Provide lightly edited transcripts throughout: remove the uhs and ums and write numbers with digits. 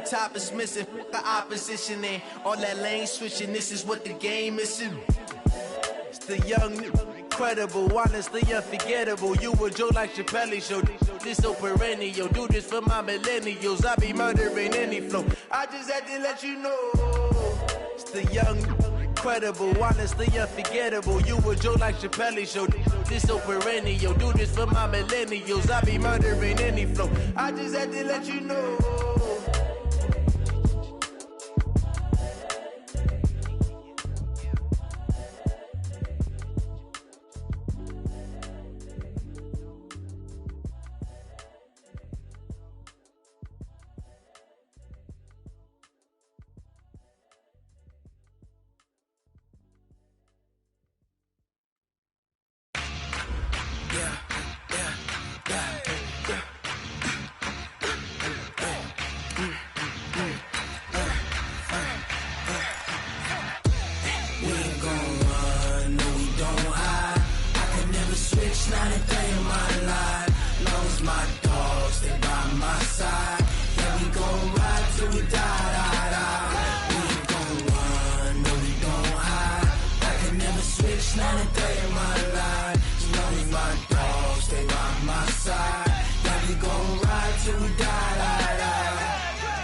top is missing. The opposition and all that lane switching. This is what the game is. It's the young, incredible, honestly unforgettable. You a Joe like Chappelle show. This so perennial. Do this for my millennials. I be murdering any flow. I just had to let you know. It's the young, incredible, honestly unforgettable. You a Joe like Chappelle show. This so perennial. Do this for my millennials. I be murdering any flow. I just had to let you know.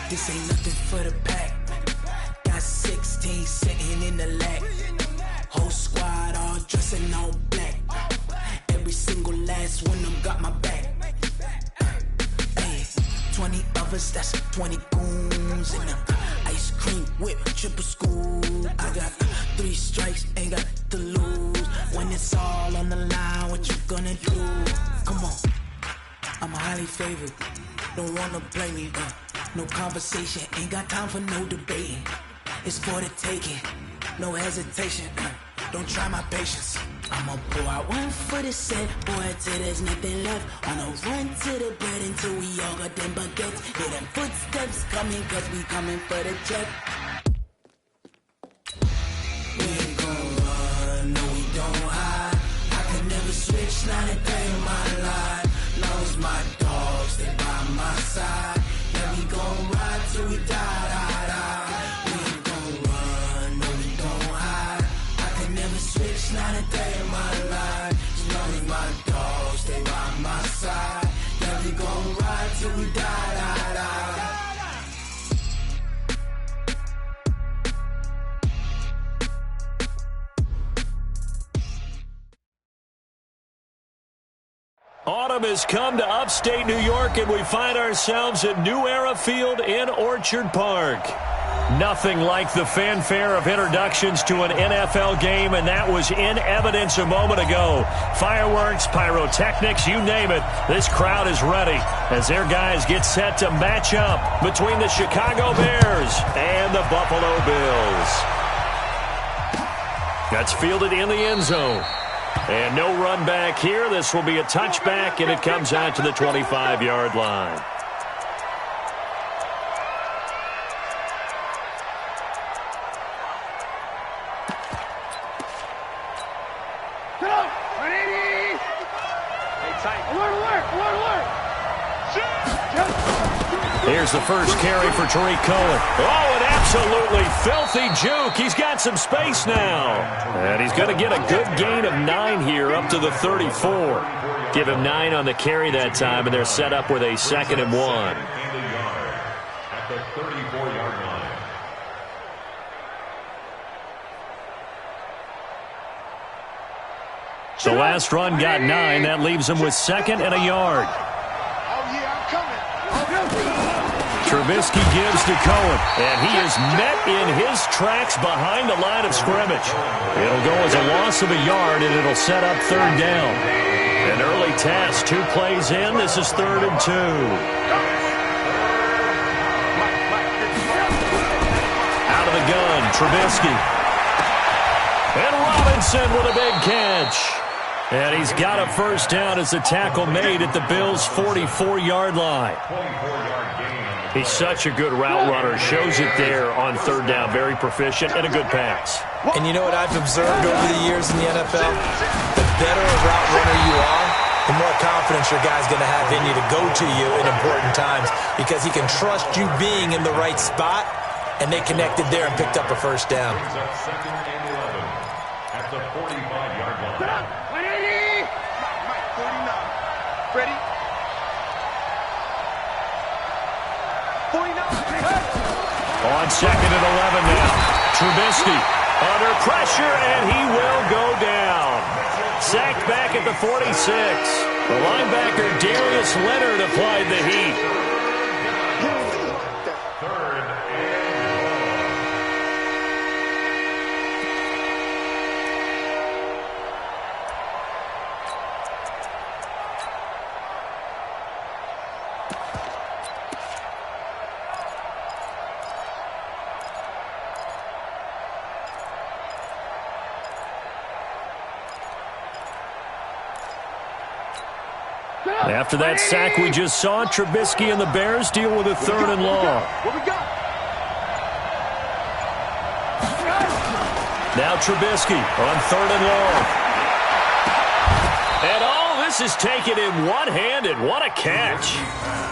This ain't nothing for the pack. Got 16 sitting in the lap. Whole squad all dressing all black. Every single last one of them got my back. Hey, 20 of us, that's 20 goons in the ice cream whip, triple scoop. I got 3 strikes, ain't got to lose. When it's all on the line, what you gonna do? Come on, I'm highly favored. Don't wanna play me, no conversation, ain't got time for no debating. It's for the taking, no hesitation. Don't try my patience. I'ma pour out one for the set, boy, till there's nothing left. On a run to the bread until we all got them baguettes. Hear them footsteps coming, cause we coming for the check. We ain't gon' run, no we don't hide. I can never switch, not a day in my life. Long as my dogs stay by my side. Yeah, we gon' ride till we die, die, die. We ain't gon' run, no we don't hide. I can never switch, not a day in my life. As long as my dogs stay by my side. Yeah, we gon' ride till we die, die, die. Autumn has come to upstate New York, and we find ourselves at New Era Field in Orchard Park. Nothing like the fanfare of introductions to an NFL game, and that was in evidence a moment ago. Fireworks, pyrotechnics, you name it. This crowd is ready as their guys get set to match up between the Chicago Bears and the Buffalo Bills. That's fielded in the end zone. And no run back here. This will be a touchback, and it comes out to the 25-yard line. Here's the first carry for Tariq Cohen. Oh, an absolutely filthy juke. He's got some space now. And he's going to get a good gain of 9 here up to the 34. Give him 9 on the carry that time, and they're set up with a 2nd and 1. At the 34-yard line. The last run got 9. That leaves him with 2nd and a yard. Trubisky gives to Cohen, and he is met in his tracks behind the line of scrimmage. It'll go as a loss of a yard, and it'll set up 3rd down. An early test, 2 plays in. This is 3rd and 2. Out of the gun, Trubisky. And Robinson with a big catch. And he's got a first down as the tackle made at the Bills' 44-yard line. He's such a good route runner. Shows it there on 3rd down. Very proficient and a good pass. And you know what I've observed over the years in the NFL? The better a route runner you are, the more confidence your guy's going to have in you to go to you in important times because he can trust you being in the right spot, and they connected there and picked up a first down. Second and 11 at the 45-yard line. 49. Ready? 49. On second and 11 now. Trubisky under pressure, and he will go down. Sacked back at the 46. The linebacker Darius Leonard applied the heat. Third and After that sack we just saw, Trubisky and the Bears deal with a third and long. What we got? Now Trubisky on third and long. And all this is taken in one-handed. What a catch.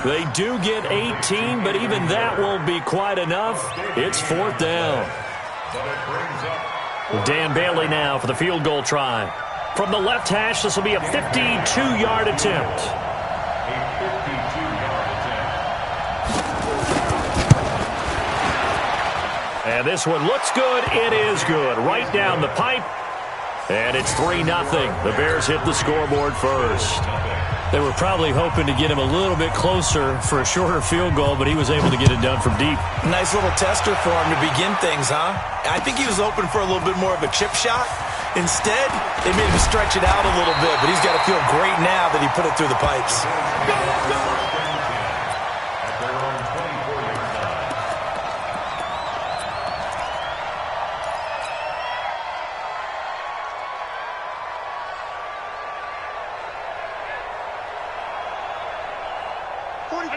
They do get 18, but even that won't be quite enough. It's fourth down. Dan Bailey now for the field goal try. From the left hash, this will be a 52-yard attempt. And this one looks good. It is good. Right down the pipe. And it's 3-0. The Bears hit the scoreboard first. They were probably hoping to get him a little bit closer for a shorter field goal, but he was able to get it done from deep. Nice little tester for him to begin things, huh? I think he was open for a little bit more of a chip shot. Instead, they made him stretch it out a little bit, but he's got to feel great now that he put it through the pipes.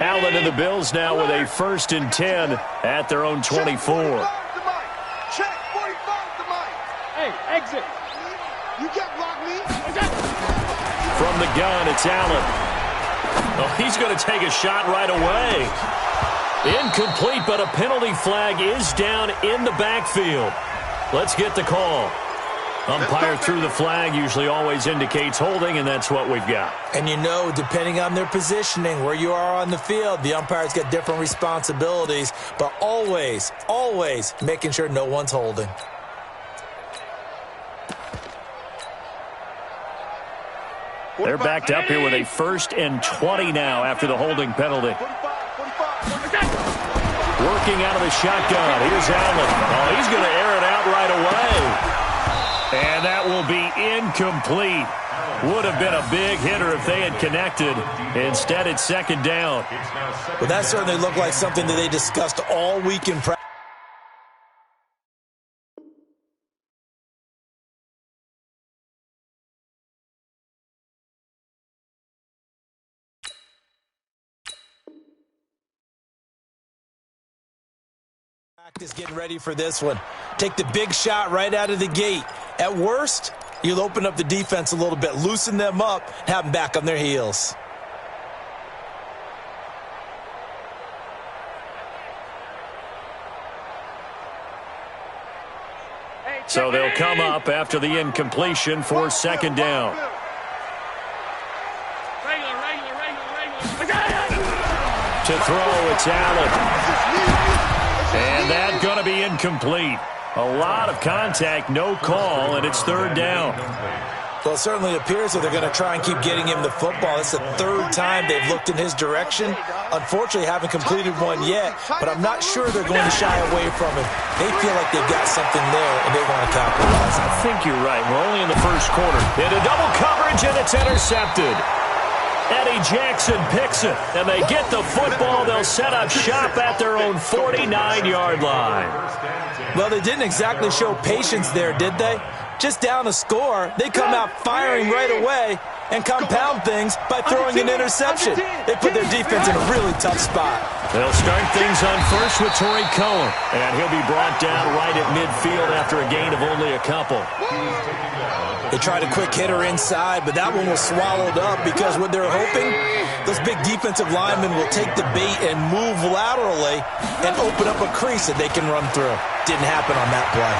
Allen and the Bills now with a 1st and 10 at their own 24. Check 45 the mic. Hey, exit. You can't block me. From the gun, it's Allen. Oh, he's going to take a shot right away. Incomplete, but a penalty flag is down in the backfield. Let's get the call. Umpire threw the flag, usually always indicates holding, and that's what we've got. And you know, depending on their positioning, where you are on the field, the umpire's got different responsibilities, but always, always making sure no one's holding. They're backed up here with a 1st and 20 now after the holding penalty. Working out of the shotgun. Here's Allen. Oh, he's going to air it out right away. And that will be incomplete. Would have been a big hitter if they had connected. Instead, it's 2nd down. Well, that certainly looked like something that they discussed all week in practice. Getting ready for this one. Take the big shot right out of the gate. At worst, you'll open up the defense a little bit, loosen them up, have them back on their heels. So they'll come up after the incompletion for 2nd down. To throw, it's Allen. And that's going to be incomplete. A lot of contact, no call, and it's 3rd down. Well, it certainly appears that they're going to try and keep getting him the football. It's the 3rd time they've looked in his direction. Unfortunately, haven't completed one yet, but I'm not sure they're going to shy away from him. They feel like they've got something there, and they want to capitalize on it. I think you're right. We're only in the 1st quarter. Into double coverage, and it's intercepted. Eddie Jackson picks it, and they get the football. They'll set up shop at their own 49-yard line. Well, they didn't exactly show patience there, did they? Just down a score, they come out firing right away, and compound things by throwing an interception. They put their defense in a really tough spot. They'll start things on first with Torrey Cohen, and he'll be brought down right at midfield after a gain of only a couple. They tried a quick hitter inside, but that one was swallowed up because what they're hoping, those big defensive linemen will take the bait and move laterally and open up a crease that they can run through. Didn't happen on that play.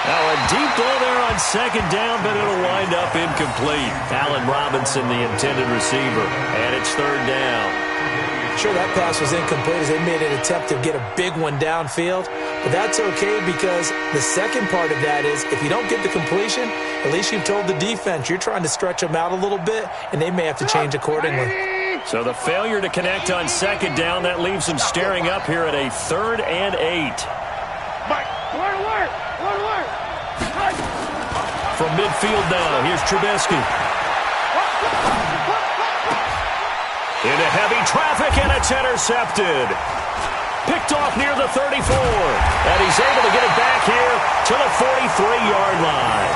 Now a deep ball there on second down, but it'll wind up incomplete. Allen Robinson, the intended receiver, and it's third down. Sure, that pass was incomplete as they made an attempt to get a big one downfield, but that's okay because the second part of that is if you don't get the completion, at least you've told the defense you're trying to stretch them out a little bit, and they may have to change accordingly. So the failure to connect on second down, that leaves them staring up here at a 3rd and 8. From midfield now, here's Trubisky. Into heavy traffic, and it's intercepted. Picked off near the 34. And he's able to get it back here to the 43-yard line.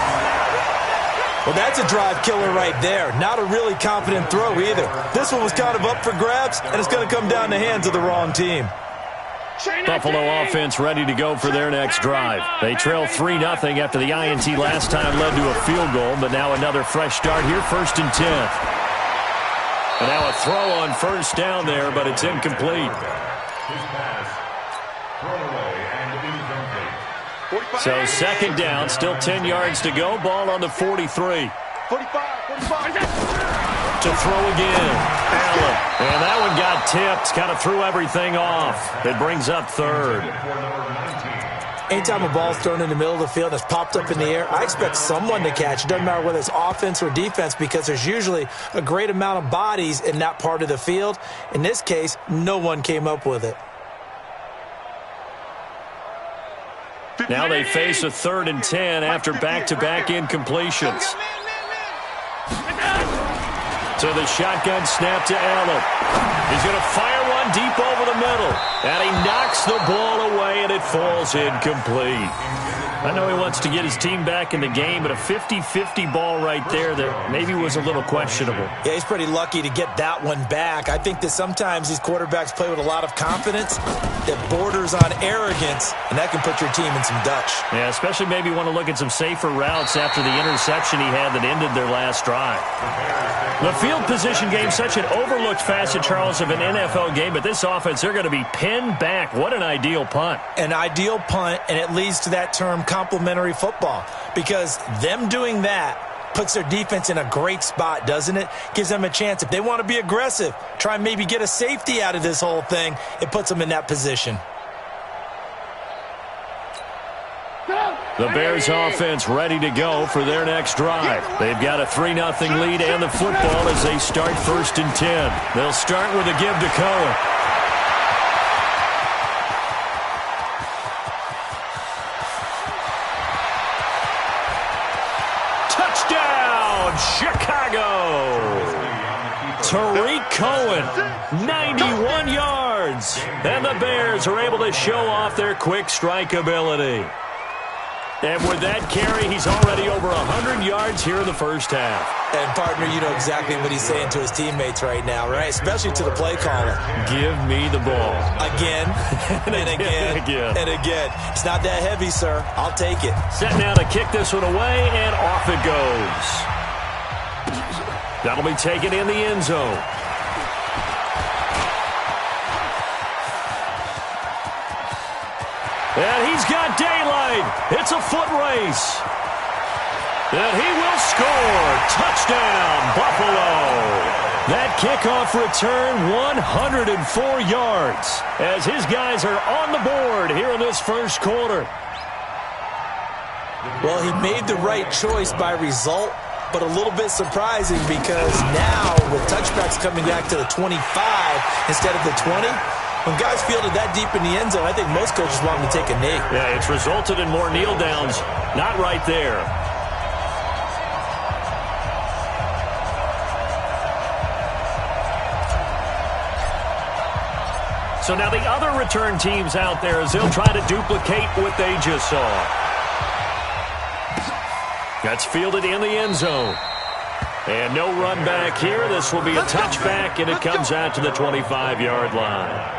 Well, that's a drive killer right there. Not a really confident throw either. This one was kind of up for grabs, and it's going to come down the hands of the wrong team. Buffalo offense ready to go for their next drive. They trail 3-0 after the INT last time led to a field goal, but now another fresh start here, 1st and 10. And now a throw on first down there, but it's incomplete. So second down, still 10 yards to go. Ball on the 43. 45. To throw again. Allen. And that one got tipped. Kind of threw everything off. It brings up 3rd. Anytime a ball's thrown in the middle of the field that's popped up in the air, I expect someone to catch. It doesn't matter whether it's offense or defense because there's usually a great amount of bodies in that part of the field. In this case, no one came up with it. Now they face a 3rd and 10 after back-to-back incompletions. So the shotgun snap to Allen. He's going to fire one deep over the middle. And he knocks the ball away, and it falls incomplete. I know he wants to get his team back in the game, but a 50-50 ball right there that maybe was a little questionable. Yeah, he's pretty lucky to get that one back. I think that sometimes these quarterbacks play with a lot of confidence that borders on arrogance, and that can put your team in some Dutch. Yeah, especially maybe want to look at some safer routes after the interception he had that ended their last drive. The field position game, such an overlooked facet, Charles, of an NFL game, but this offense, they're going to be pinned back. What an ideal punt. An ideal punt, and it leads to that term complementary football, because them doing that puts their defense in a great spot, doesn't it? Gives them a chance. If they want to be aggressive, try and maybe get a safety out of this whole thing, it puts them in that position. The Bears offense ready to go for their next drive. They've got a 3-0 lead and the football as they start 1st and 10. They'll start with a give to Cohen. Touchdown, Chicago! Tariq Cohen, 91 yards. And the Bears are able to show off their quick strike ability. And with that carry, he's already over 100 yards here in the first half. And, partner, you know exactly what he's saying to his teammates right now, right? Especially to the play caller. Give me the ball. Again, and again, and again. It's not that heavy, sir. I'll take it. Set now to kick this one away, and off it goes. That'll be taken in the end zone. And he's got daylight. It's a foot race. And he will score. Touchdown, Buffalo. That kickoff return, 104 yards, as his guys are on the board here in this first quarter. Well, he made the right choice by result, but a little bit surprising because now with touchbacks coming back to the 25 instead of the 20, when guys fielded that deep in the end zone, I think most coaches want them to take a knee. Yeah, it's resulted in more kneel downs. Not right there. So now the other return teams out there as they'll try to duplicate what they just saw. That's fielded in the end zone. And no run back here. This will be a touchback, and it comes out to the 25-yard line.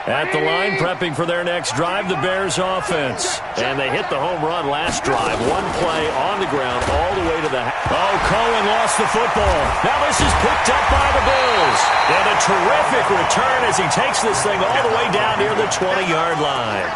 At the line, prepping for their next drive, the Bears offense. And they hit the home run last drive. One play on the ground all the way to the house. Oh, Cohen lost the football. Now this is picked up by the Bills. And a terrific return as he takes this thing all the way down near the 20-yard line.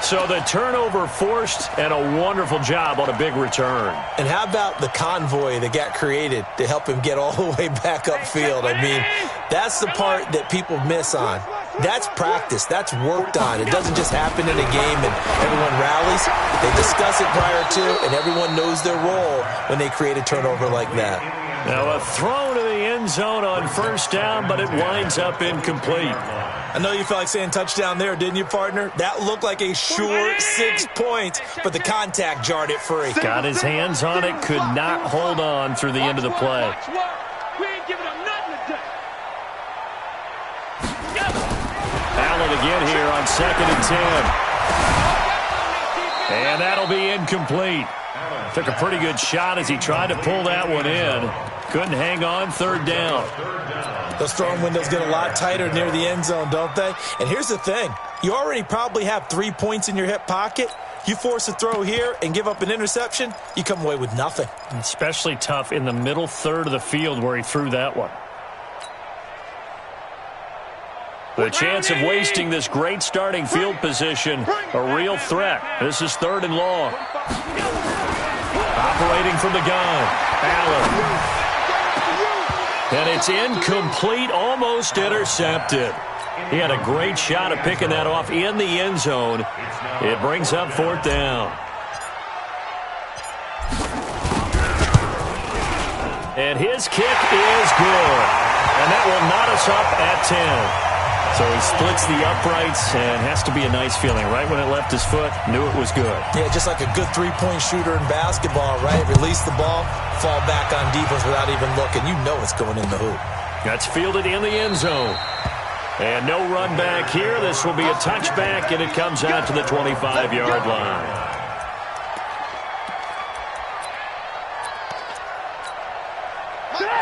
So the turnover forced, and a wonderful job on a big return. And how about the convoy that got created to help him get all the way back upfield? I mean, that's the part that people miss on. That's practice. That's worked on. It doesn't just happen in a game and everyone rallies. They discuss it prior to, and everyone knows their role when they create a turnover like that. Now a throw to the end zone on first down, but it winds up incomplete. I know you felt like saying touchdown there, didn't you, partner? That looked like a sure 6 points, but the contact jarred it free. Got his hands on it, could not hold on through the end of the play. We ain't giving them nothing today. Allen again here on 2nd and 10. And that'll be incomplete. Took a pretty good shot as he tried to pull that one in. Couldn't hang on, 3rd down. Those throwing windows get a lot tighter near the end zone, don't they? And here's the thing. You already probably have 3 points in your hip pocket. You force a throw here and give up an interception, you come away with nothing. Especially tough in the middle third of the field where he threw that one. The chance of wasting this great starting field position, a real threat. This is 3rd and long. Operating from the gun, Allen. And it's incomplete, almost intercepted. He had a great shot at picking that off in the end zone. It brings up 4th down. And his kick is good. And that will knot us up at 10. So he splits the uprights and has to be a nice feeling. Right when it left his foot, knew it was good. Yeah, just like a good three-point shooter in basketball, right? Release the ball, fall back on defense without even looking. You know it's going in the hoop. That's fielded in the end zone. And no run back here. This will be a touchback, and it comes out to the 25-yard line.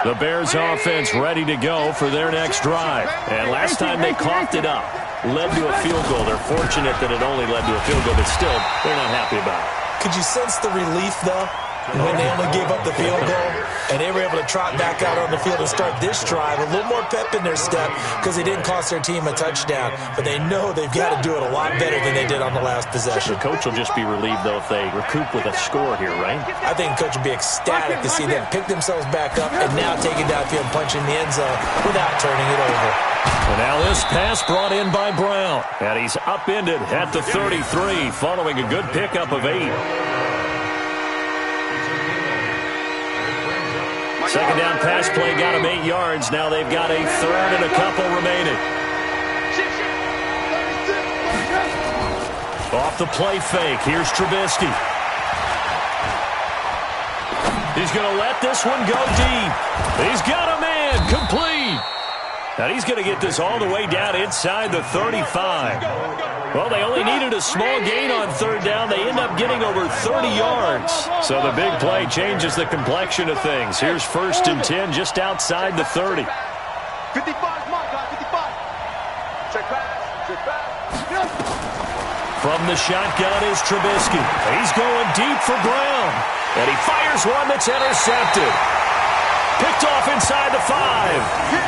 The Bears offense ready to go for their next drive. And last time they coughed it up, led to a field goal. They're fortunate that it only led to a field goal, but still, they're not happy about it. Could you sense the relief, though, when they only gave up the field goal and they were able to trot back out on the field and start this drive? A little more pep in their step because they didn't cost their team a touchdown, but they know they've got to do it a lot better than they did on the last possession. The coach will just be relieved, though, if they recoup with a score here, right? I think the coach will be ecstatic to see them pick themselves back up and now take it downfield and punch in the end zone without turning it over. And now this pass brought in by Brown. And he's upended at the 33 following a good pickup of 8. Second down pass play got him 8 yards. Now they've got a third and a couple remaining. Off the play fake. Here's Trubisky. He's going to let this one go deep. He's got a man. Complete. Now he's going to get this all the way down inside the 35. Well, they only needed a small gain on third down. They end up getting over 30 yards. So the big play changes the complexion of things. Here's 1st and 10 just outside the 30. 55, my guy, 55. Check pass. From the shotgun is Trubisky. He's going deep for Brown. And he fires one that's intercepted. Picked off inside the 5.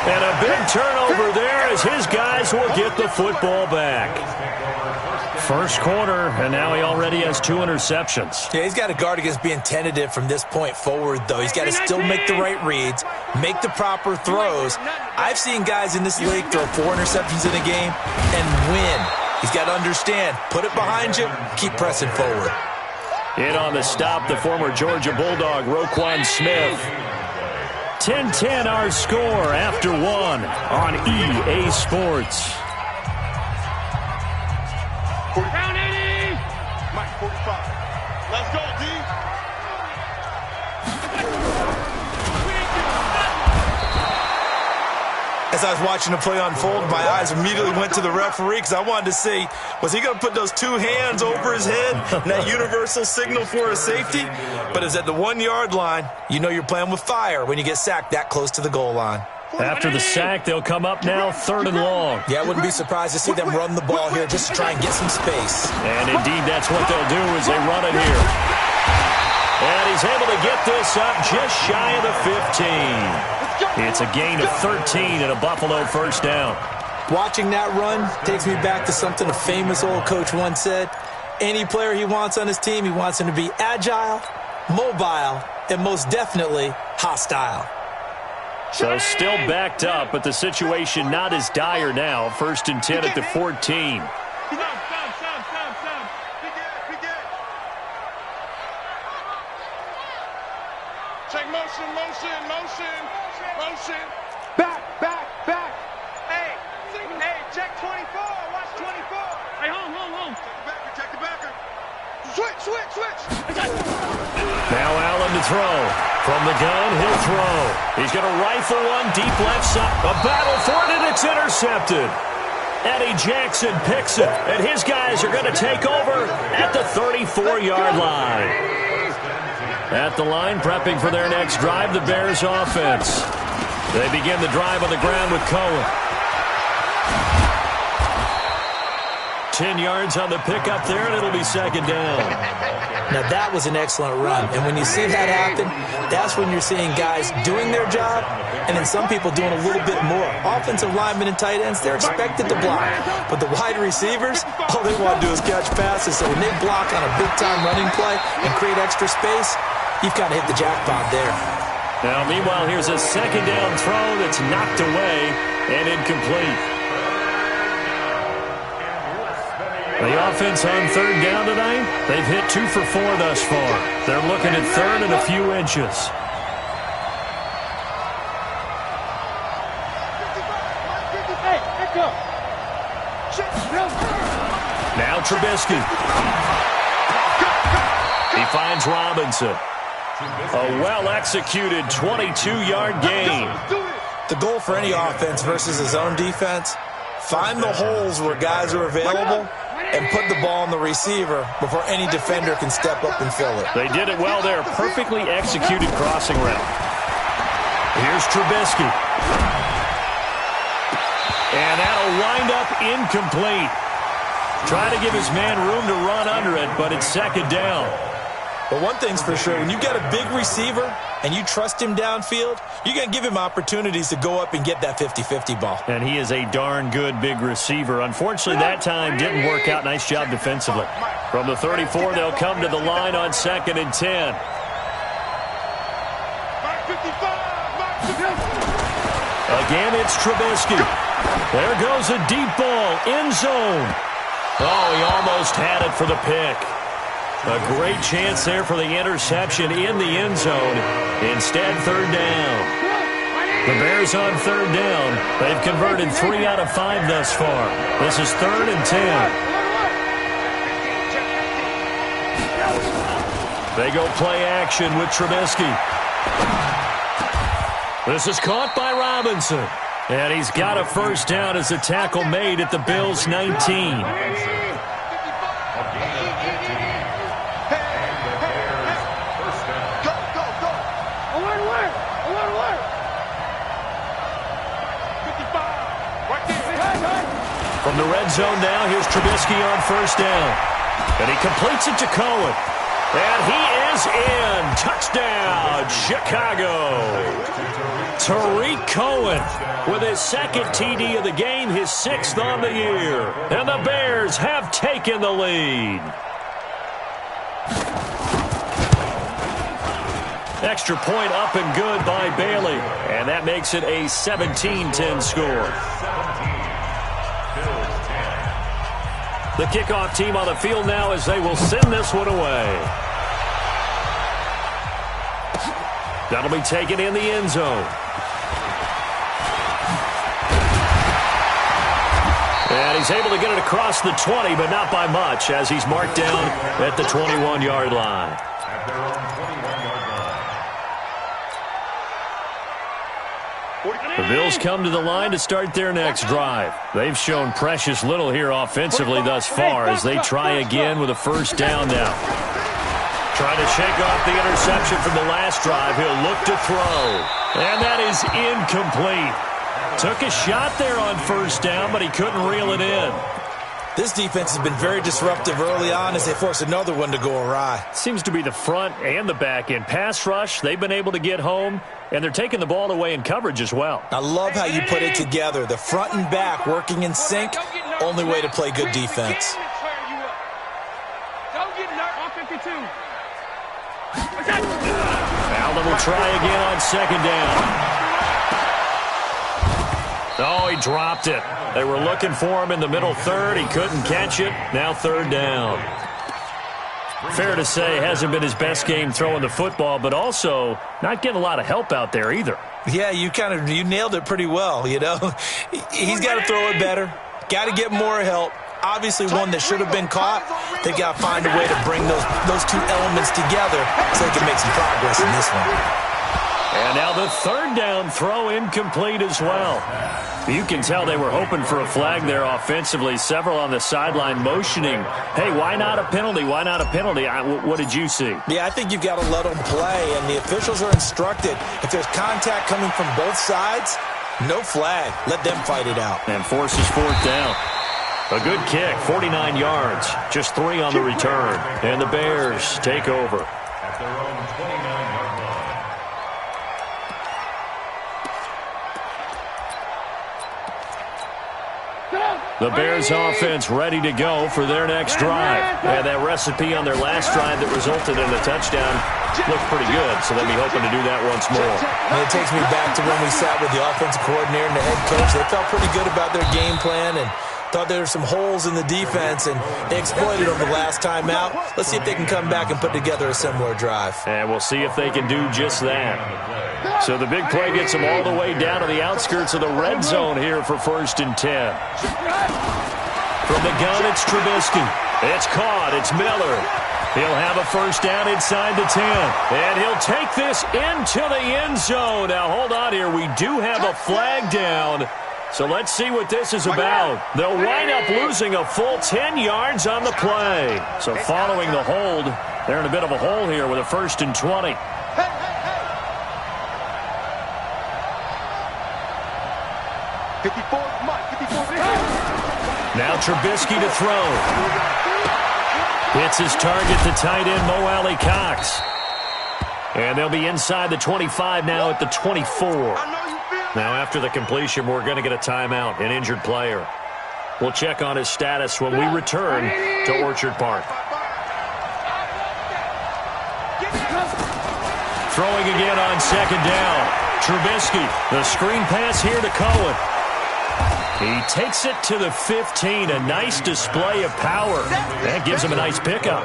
And a big turnover there as his guys will get the football back. First quarter, and now he already has 2 interceptions. Yeah, he's got to guard against being tentative from this point forward, though. He's got to still make the right reads, make the proper throws. I've seen guys in this league throw 4 interceptions in a game and win. He's got to understand, put it behind you, keep pressing forward. In on the stop, the former Georgia Bulldog, Roquan Smith. 10-10 our score after 1 on EA Sports. Down 80. Mike, 45. Let's go, D. As As I was watching the play unfold, my eyes immediately went to the referee because I wanted to see, was he going to put those two hands over his head and that universal signal for a safety? But it's at the 1-yard line. You know you're playing with fire when you get sacked that close to the goal line. After the sack, they'll come up now 3rd and long. Yeah, I wouldn't be surprised to see them run the ball here just to try and get some space. And indeed, that's what they'll do as they run it here. And he's able to get this up just shy of the 15. It's a gain of 13 and a Buffalo first down. Watching that run takes me back to something a famous old coach once said. Any player he wants on his team, he wants him to be agile, mobile, and most definitely hostile. So still backed up, but the situation not as dire now. 1st and 10 at the 14. Check motion, motion, motion, motion. Back, back, back. Hey, check 24. Watch 24. Hey, home. Check the backer. Switch. Now Allen to throw. From the gun, he'll throw. He's going to rifle one deep left side. A battle for it, and it's intercepted. Eddie Jackson picks it, and his guys are going to take over at the 34-yard line. At the line, prepping for their next drive, the Bears offense. They begin the drive on the ground with Cohen. 10 yards on the pickup there, and it'll be 2nd down. Now, that was an excellent run. And when you see that happen, that's when you're seeing guys doing their job and then some people doing a little bit more. Offensive linemen and tight ends, they're expected to block. But the wide receivers, all they want to do is catch passes. So when they block on a big-time running play and create extra space, you've got to hit the jackpot there. Now, meanwhile, here's a 2nd down throw that's knocked away and incomplete. The offense on 3rd down tonight, they've hit 2 for 4 thus far. They're looking at 3rd and a few inches. Now Trubisky. He finds Robinson. A well-executed 22-yard gain. The goal for any offense versus his own defense, find the holes where guys are available and put the ball on the receiver before any defender can step up and fill it. They did it well there. Perfectly executed crossing route. Here's Trubisky. And that'll wind up incomplete. Trying to give his man room to run under it, but it's 2nd down. But one thing's for sure, when you've got a big receiver and you trust him downfield, you're going to give him opportunities to go up and get that 50-50 ball. And he is a darn good big receiver. Unfortunately, that time didn't work out. Nice job defensively. From the 34, they'll come to the line on 2nd and 10. Again, it's Trubisky. There goes a deep ball, end zone. Oh, he almost had it for the pick. A great chance there for the interception in the end zone. Instead, 3rd down. The Bears on 3rd down. They've converted 3 out of 5 thus far. This is 3rd and 10. They go play action with Trubisky. This is caught by Robinson. And he's got a first down as a tackle made at the Bills' 19. From the red zone now, here's Trubisky on 1st down. And he completes it to Cohen. And he is in. Touchdown, Chicago. Tariq Cohen with his 2nd TD of the game, his 6th on the year. And the Bears have taken the lead. Extra point up and good by Bailey. And that makes it a 17-10 score. The kickoff team on the field now as they will send this one away. That'll be taken in the end zone. And he's able to get it across the 20, but not by much, as he's marked down at the 21-yard line. The Bills come to the line to start their next drive. They've shown precious little here offensively thus far as they try again with a first down now. Trying to shake off the interception from the last drive. He'll look to throw. And that is incomplete. Took a shot there on first down, but he couldn't reel it in. This defense has been very disruptive early on as they force another one to go awry. Seems to be the front and the back end. Pass rush, they've been able to get home, and they're taking the ball away in coverage as well. I love how you put it together. The front and back working in sync, only way to play good defense. Allen will try again on second down. Oh, he dropped it. They were looking for him in the middle third. He couldn't catch it. Now third down. Fair to say, hasn't been his best game throwing the football, but also not getting a lot of help out there either. Yeah, you nailed it pretty well, you know. He's got to throw it better. Got to get more help. Obviously one that should have been caught. They got to find a way to bring those two elements together so they can make some progress in this one. And now the third down throw incomplete as well. You can tell they were hoping for a flag there offensively. Several on the sideline motioning, hey, why not a penalty? Why not a penalty? What did you see? Yeah, I think you've got to let them play, and the officials are instructed. If there's contact coming from both sides, no flag. Let them fight it out. And forces fourth down. A good kick, 49 yards. Just 3 on the return. And the Bears take over. At their own 29-yard line. The Bears offense ready to go for their next drive. And that recipe on their last drive that resulted in a touchdown looked pretty good, so they'll be hoping to do that once more. And it takes me back to when we sat with the offensive coordinator and the head coach. They felt pretty good about their game plan and thought there were some holes in the defense, and they exploited them the last time out. Let's see if they can come back and put together a similar drive. And we'll see if they can do just that. So the big play gets them all the way down to the outskirts of the red zone here for 1st and 10. From the gun, it's Trubisky. It's caught. It's Miller. He'll have a first down inside the 10. And he'll take this into the end zone. Now, hold on here. We do have a flag down. So let's see what this is about. They'll wind up losing a full 10 yards on the play. So following the hold, they're in a bit of a hole here with a 1st and 20. Now Trubisky to throw. Hits his target, the tight end, Mo Alley Cox. And they'll be inside the 25 now at the 24. Now after the completion, we're going to get a timeout, an injured player. We'll check on his status when we return to Orchard Park. Throwing again on second down. Trubisky, the screen pass here to Cohen. He takes it to the 15, a nice display of power. That gives him a nice pickup.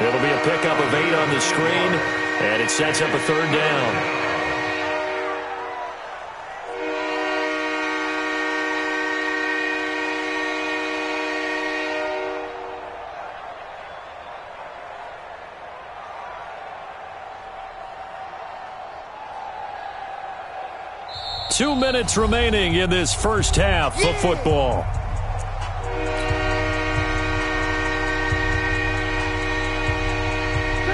It'll be a pickup of 8 on the screen, and it sets up a third down. Two minutes remaining in this first half of football.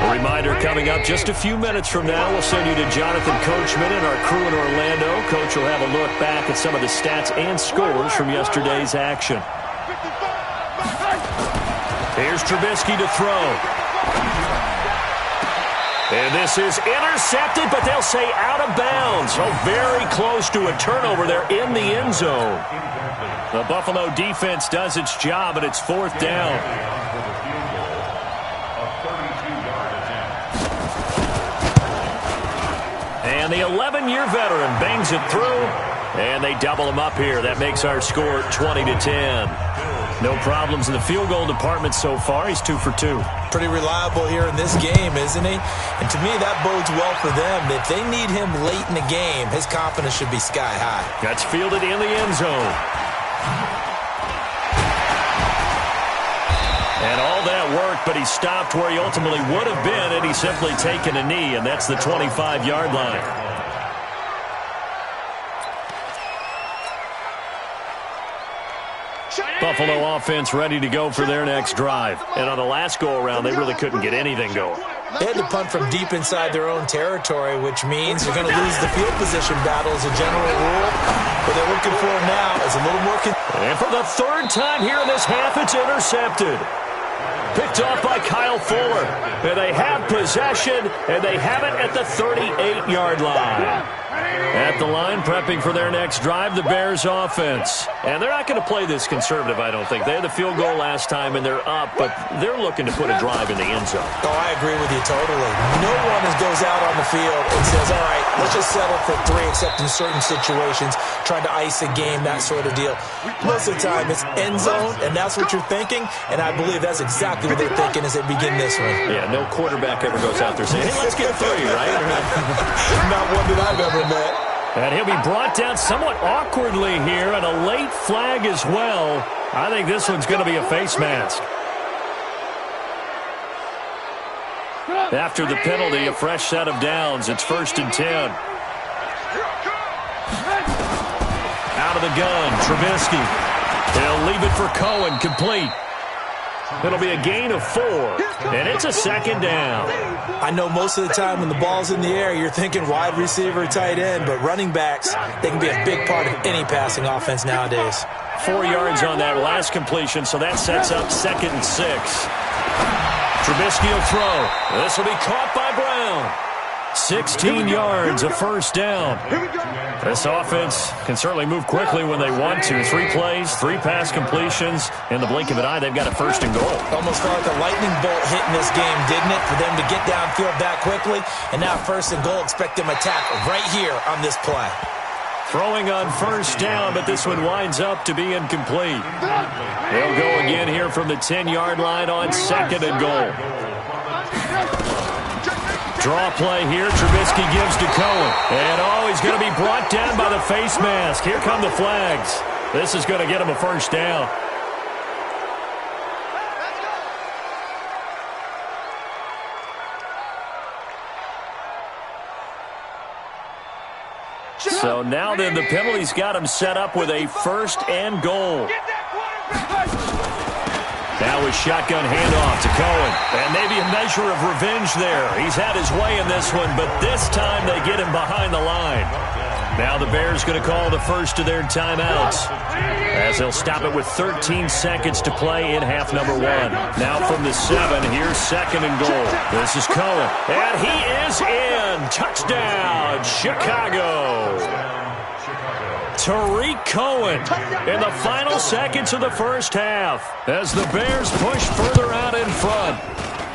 A reminder coming up just a few minutes from now. We'll send you to Jonathan Coachman and our crew in Orlando. Coach will have a look back at some of the stats and scores from yesterday's action. Here's Trubisky to throw. And this is intercepted, but they'll say out of bounds. Oh, very close to a turnover there in the end zone. The Buffalo defense does its job, and it's fourth down. And the 11-year veteran bangs it through, and they double him up here. That makes our score 20-10. No problems in the field goal department so far. He's 2 for 2. Pretty reliable here in this game, isn't he? And to me, that bodes well for them. If they need him late in the game, his confidence should be sky high. That's fielded in the end zone. And all that worked, but he stopped where he ultimately would have been, and he's simply taken a knee, and that's the 25-yard line. Buffalo offense ready to go for their next drive. And on the last go-around, they really couldn't get anything going. They had to punt from deep inside their own territory, which means you're going to lose the field position battle as a general rule. What they're looking for now is a little more... And for the third time here in this half, it's intercepted. Picked off by Kyle Fuller. And they have possession, and they have it at the 38-yard line. At the line, prepping for their next drive, the Bears offense. And they're not going to play this conservative, I don't think. They had the field goal last time, and they're up, but they're looking to put a drive in the end zone. Oh, I agree with you totally. No one goes out on the field and says, all right, let's just settle for 3, except in certain situations, trying to ice a game, that sort of deal. Most of the time, it's end zone, and that's what you're thinking, and I believe that's exactly what they're thinking as they begin this one. Yeah, no quarterback ever goes out there saying, hey, let's get 3, right? Not one that I've ever met. And he'll be brought down somewhat awkwardly here, and a late flag as well. I think this one's going to be a face mask. After the penalty, a fresh set of downs. It's 1st and 10. Out of the gun, Trubisky. He'll leave it for Cohen, complete. It'll be a gain of 4, and it's a 2nd down. I know most of the time when the ball's in the air, you're thinking wide receiver, tight end, but running backs, they can be a big part of any passing offense nowadays. 4 yards on that last completion, so that sets up 2nd and 6. Trubisky will throw. This will be caught by Brown. 16 yards, a 1st down. This offense can certainly move quickly when they want to. 3 plays, 3 pass completions. In the blink of an eye, they've got a 1st and goal. Almost felt like a lightning bolt hit in this game, didn't it? For them to get downfield that quickly. And now 1st and goal, expect them to tackle right here on this play. Throwing on 1st down, but this one winds up to be incomplete. They'll go again here from the 10-yard line on 2nd and goal. Draw play here. Trubisky gives to Cohen. And, he's going to be brought down by the face mask. Here come the flags. This is going to get him a 1st down. So now then, the penalty's got him set up with a 1st and goal. Now a shotgun handoff to Cohen. And maybe a measure of revenge there. He's had his way in this one, but this time they get him behind the line. Now the Bears going to call the first of their timeouts, as they'll stop it with 13 seconds to play in half number 1. Now from the 7, here's 2nd and goal. This is Cohen. And he is in. Touchdown, Chicago. Tariq Cohen in the final seconds of the first half as the Bears push further out in front.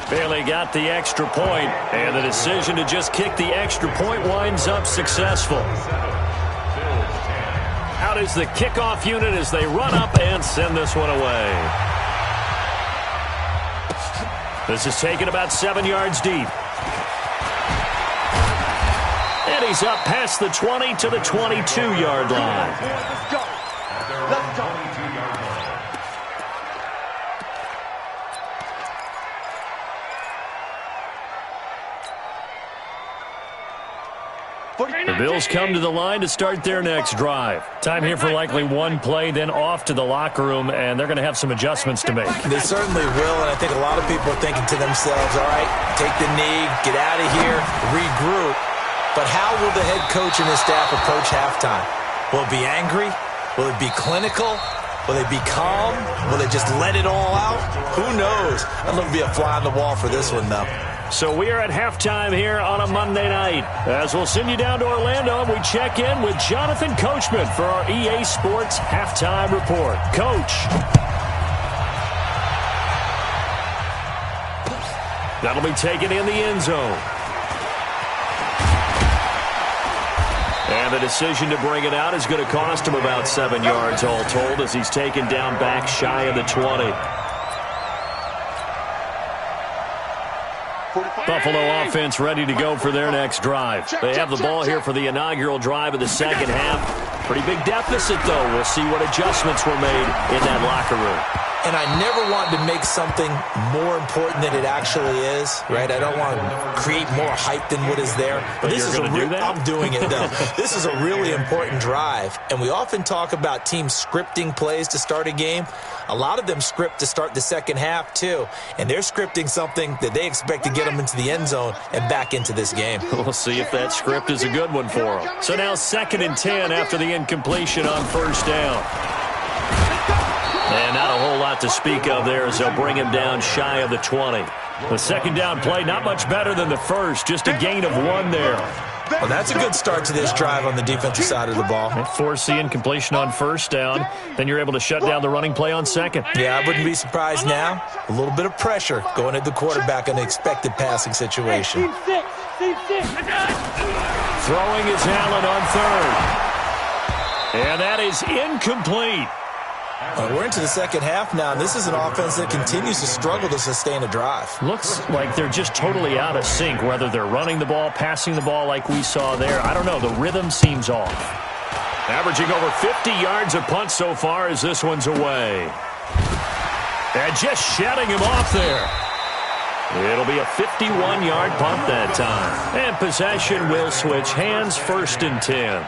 Bailey got the extra point, and the decision to just kick the extra point winds up successful. Out is the kickoff unit as they run up and send this one away. This is taken about 7 yards deep. And he's up past the 20 to the 22-yard line. Let's go. Let's go. The Bills come to the line to start their next drive. Time here for likely 1 play, then off to the locker room, and they're going to have some adjustments to make. They certainly will, and I think a lot of people are thinking to themselves, all right, take the knee, get out of here, regroup. But how will the head coach and his staff approach halftime? Will it be angry? Will it be clinical? Will they be calm? Will they just let it all out? Who knows? I'd love to be a fly on the wall for this one, though. So we are at halftime here on a Monday night. As we'll send you down to Orlando, we check in with Jonathan Coachman for our EA Sports Halftime Report. Coach. That'll be taken in the end zone. And the decision to bring it out is going to cost him about 7 yards all told as he's taken down back shy of the 20. Buffalo offense ready to go for their next drive. They have the ball here for the inaugural drive of the second half. Pretty big deficit, though. We'll see what adjustments were made in that locker room. And I never want to make something more important than it actually is, right? I don't want to create more hype than what is there. But this is I'm doing it, though. This is a really important drive. And we often talk about teams scripting plays to start a game. A lot of them script to start the second half, too. And they're scripting something that they expect to get them into the end zone and back into this game. We'll see if that script is a good one for them. So now 2nd and 10 after the incompletion on first down. And not a whole lot to speak of there as they'll bring him down shy of the 20. The second down play, not much better than the first, just a gain of 1 there. Well, that's a good start to this drive on the defensive side of the ball. Force the incompletion on first down, then you're able to shut down the running play on second. Yeah, I wouldn't be surprised now. A little bit of pressure going at the quarterback in an expected passing situation. Throwing is Allen on third. And that is incomplete. We're into the second half now, and this is an offense that continues to struggle to sustain a drive. Looks like they're just totally out of sync, whether they're running the ball, passing the ball like we saw there. I don't know. The rhythm seems off. Averaging over 50 yards a punt so far as this one's away. And just shutting him off there. It'll be a 51-yard punt that time. And possession will switch hands, 1st and 10.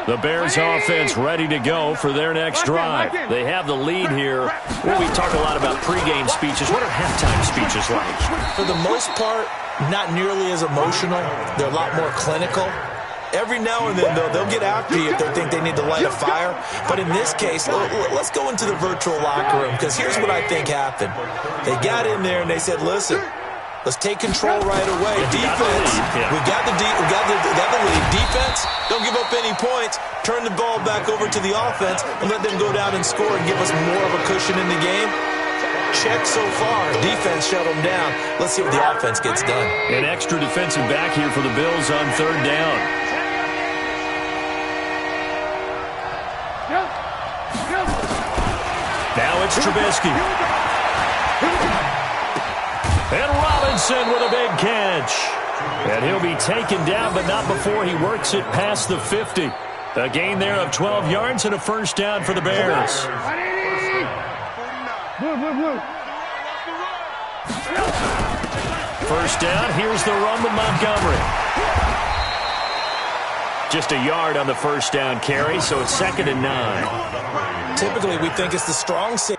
The Bears offense ready to go for their next drive. They have the lead here. Well, we talk a lot about pregame speeches. What are halftime speeches like? For the most part, not nearly as emotional. They're a lot more clinical. Every now and then, though, they'll get after you if they think they need to light a fire. But in this case, let's go into the virtual locker room, because here's what I think happened. They got in there and they said, listen, let's take control right away. Defense, we got the lead. Defense, don't give up any points. Turn the ball back over to the offense and let them go down and score and give us more of a cushion in the game. Check so far. Defense shut them down. Let's see what the offense gets done. An extra defensive back here for the Bills on third down. Now it's Trubisky. And Robinson with a big catch. And he'll be taken down, but not before he works it past the 50. A gain there of 12 yards and a first down for the Bears. First down, here's the run with Montgomery. Just a yard on the first down carry, so it's 2nd and 9. Typically, we think it's the strong safety.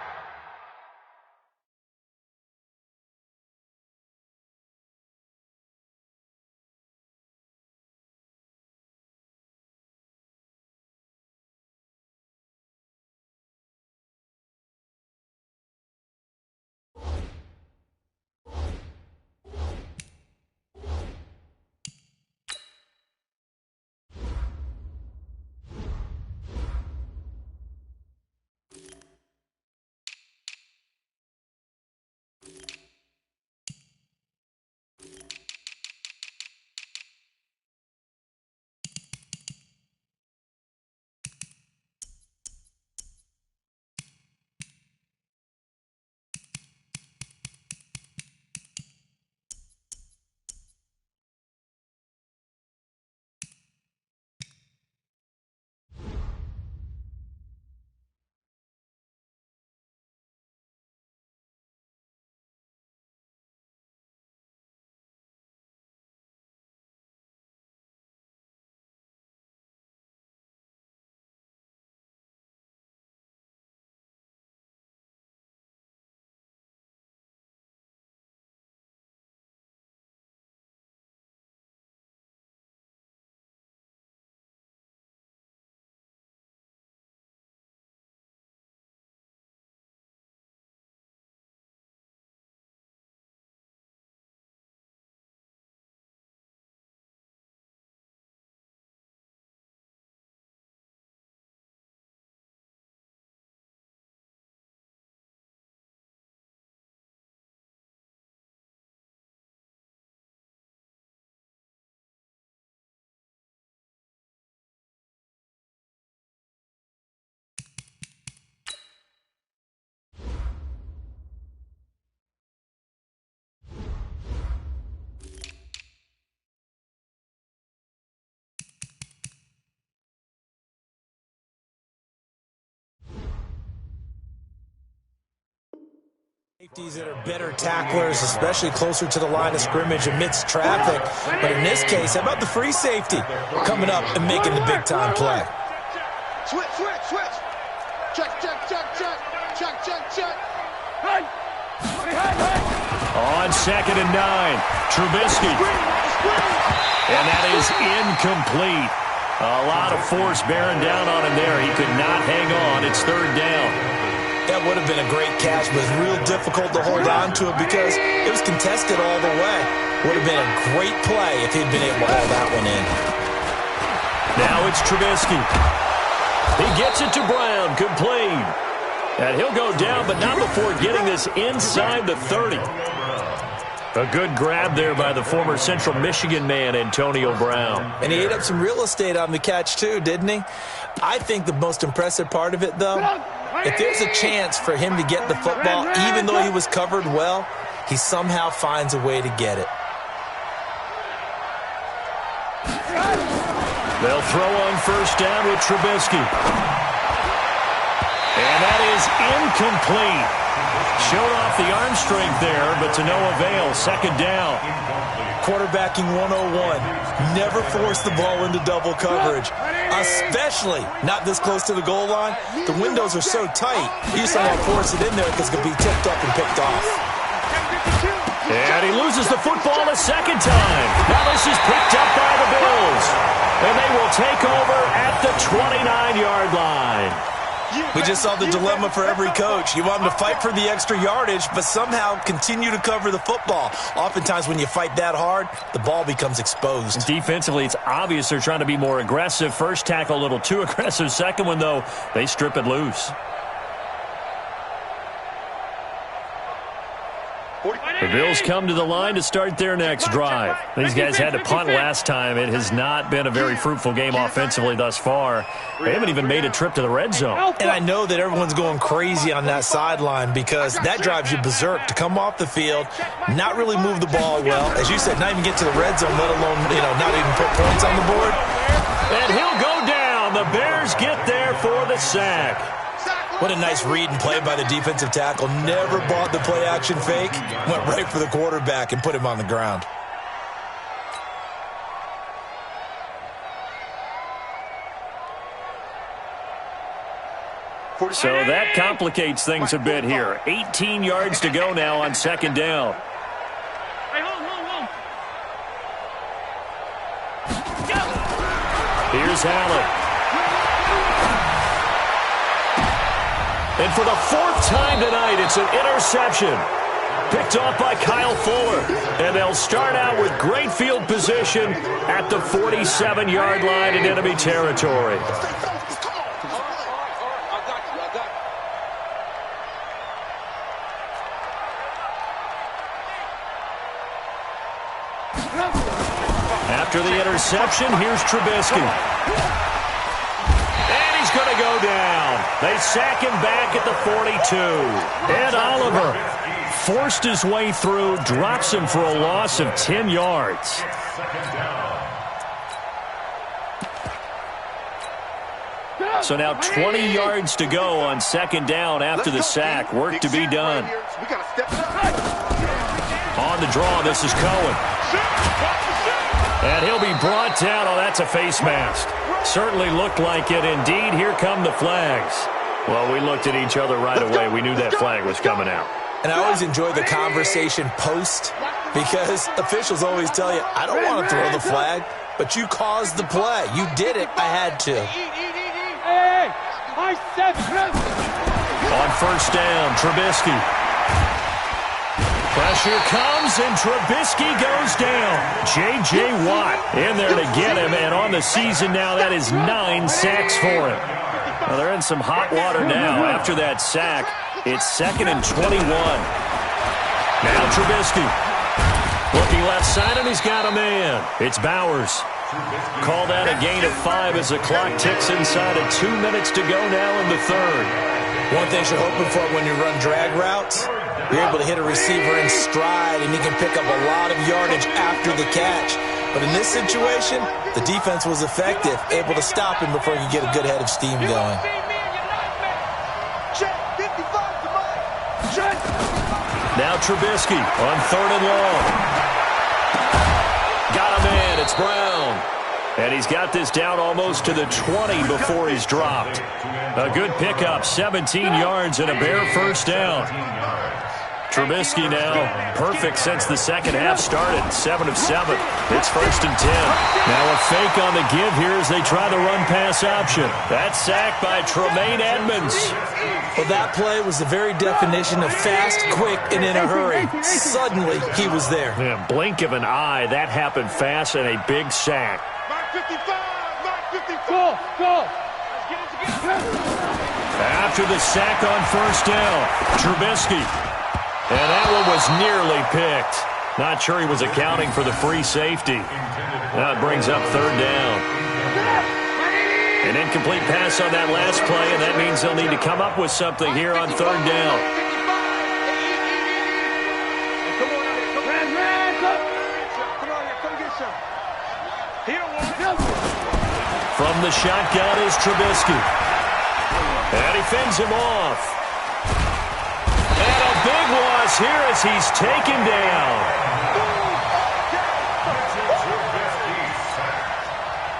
Safeties that are better tacklers, especially closer to the line of scrimmage amidst traffic. But in this case, how about the free safety coming up and making the big-time play? Switch. Check. Hey. On 2nd and 9, Trubisky. And that is incomplete. A lot of force bearing down on him there. He could not hang on. It's 3rd down. That would have been a great catch, but it's real difficult to hold on to it because it was contested all the way. Would have been a great play if he'd been able to haul that one in. Now it's Trubisky. He gets it to Brown, complete. And he'll go down, but not before getting this inside the 30. A good grab there by the former Central Michigan man, Antonio Brown. And he ate up some real estate on the catch too, didn't he? I think the most impressive part of it, though, if there's a chance for him to get the football, even though he was covered well, he somehow finds a way to get it. They'll throw on 1st down with Trubisky. And that is incomplete. Showed off the arm strength there, but to no avail. 2nd down. Quarterbacking 101. Never force the ball into double coverage, especially not this close to the goal line. The windows are so tight, you just don't want to force it in there because it could be tipped up and picked off. And he loses the football a 2nd time. Now this is picked up by the Bills. And they will take over at the 29-yard line. We just saw the dilemma for every coach. You want them to fight for the extra yardage, but somehow continue to cover the football. Oftentimes when you fight that hard, the ball becomes exposed. Defensively, it's obvious they're trying to be more aggressive. First tackle, a little too aggressive. Second one, though, they strip it loose. The Bills come to the line to start their next drive. These guys had to punt last time. It has not been a very fruitful game offensively thus far. They haven't even made a trip to the red zone. And I know that everyone's going crazy on that sideline because that drives you berserk to come off the field, not really move the ball well. As you said, not even get to the red zone, let alone, not even put points on the board. And he'll go down. The Bears get there for the sack. What a nice read and play by the defensive tackle. Never bought the play-action fake. Went right for the quarterback and put him on the ground. So that complicates things a bit here. 18 yards to go now on 2nd down. Here's Allen. And for the 4th time tonight, it's an interception. Picked off by Kyle Fuller. And they'll start out with great field position at the 47-yard line in enemy territory. After the interception, here's Trubisky. Going to go down. They sack him back at the 42. And Oliver forced his way through, drops him for a loss of 10 yards. So now 20 yards to go on 2nd down after the sack. Work to be done. On the draw, this is Cohen. And he'll be brought down. Oh, that's a face mask. Certainly looked like it. Indeed, here come the flags. Well, we looked at each other right away. We knew that flag was coming out. And I always enjoy the conversation post because officials always tell you, I don't want to throw the flag, but you caused the play. You did it. I had to. On 1st down, Trubisky. Pressure comes, and Trubisky goes down. J.J. Watt in there to get him, and on the season now, that is 9 sacks for him. Well, they're in some hot water now. After that sack, it's 2nd and 21. Now Trubisky. Looking left side, and he's got a man. It's Bowers. Call that a gain of 5 as the clock ticks inside of 2 minutes to go now in the 3rd. One thing you're hoping for when you run drag routes, you're able to hit a receiver in stride, and he can pick up a lot of yardage after the catch. But in this situation, the defense was effective, able to stop him before he could get a good head of steam going. Now Trubisky on 3rd and long. Got him in. It's Brown. And he's got this down almost to the 20 before he's dropped. A good pickup, 17 yards and a bare first down. Trubisky now perfect since the second half started, 7 of 7. It's 1st and 10. Now a fake on the give here as they try the run-pass option. That's sacked by Tremaine Edmonds. Well, that play was the very definition of fast, quick, and in a hurry. Suddenly, he was there. Yeah, blink of an eye, that happened fast and a big sack. Mark 55, Mark 54. Go. After the sack on 1st down, Trubisky. And that one was nearly picked. Not sure he was accounting for the free safety. Now it brings up 3rd down. An incomplete pass on that last play, and that means they'll need to come up with something here on 3rd down. From the shotgun is Trubisky. And he fends him off. And a big loss here as he's taken down.